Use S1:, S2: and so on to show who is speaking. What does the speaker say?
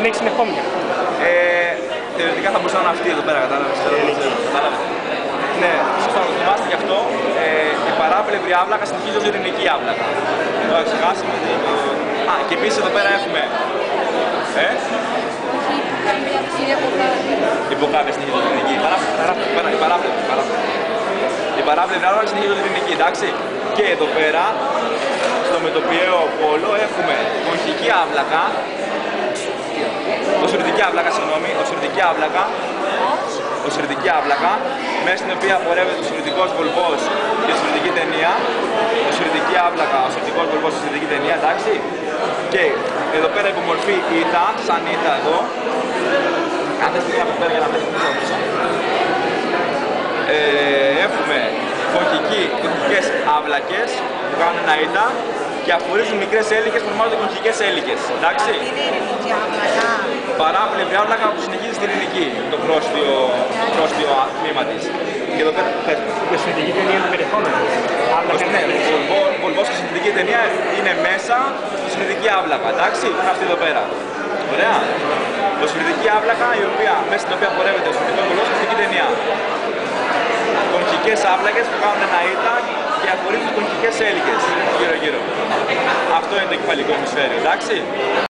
S1: έχει συνεχόμενα.
S2: Θεωρητικά θα μπορούσα να είναι αυτή εδώ πέρα, κατάλαβες. Ναι, σωστά, το θυμάστε γι' αυτό. Η παράπλευρη άβλακα συνεχίζει ως ειρηνική άβλακα. Τώρα ξεχάσαμε. Και επίσης εδώ πέρα έχουμε. Υποκάβια συνεχίζει ως ειρηνική. Η παράπλευρη άβλακα συνεχίζει ως ειρηνική, εντάξει. Και εδώ πέρα, στο μετωπιαίο πόλο, έχουμε κονχική άβλακα. Οσιρτική άβλακα, μέσα στην οποία πορεύεται ο οσιρτικός βολβός και η οσιρτική ταινία. Οσιρτική άβλακα, οσιρτικός βολβός και η οσιρτική ταινία, εντάξει. Και εδώ πέρα υπομορφή ήττα, σαν ήττα εδώ. Κάθε στιγμή από πέρα για να δείτε πίσω. Έχουμε κονχικές άβλακες που κάνουν ένα ήττα και αφορίζουν μικρές έλικες που ονομάζονται κονχικές έλικες, εντάξει. Παράπλευρη άβλακα που συνεχίζει στην ειρηνική, το πρόστιο τμήμα της. Και εδώ πέρα πες μου.
S1: Η οσιρτική ταινία είναι το περιεχόμενο.
S2: Ναι, ο βολβός και η οσιρτική ταινία είναι μέσα στη οσιρτική άβλακα, εντάξει, που είναι αυτή εδώ πέρα. Ωραία. Οσιρτική άβλακα, μέσα στην οποία πορεύεται ο οσιρτικός βολβός και η οσιρτική ταινία. Κονχικές άβλακες που κάνουν ένα ήττα και αφορίζουν κονχικές έλικες γύρω-γύρω. Αυτό είναι το κεφαλικό ημισφαίριο, εντάξει.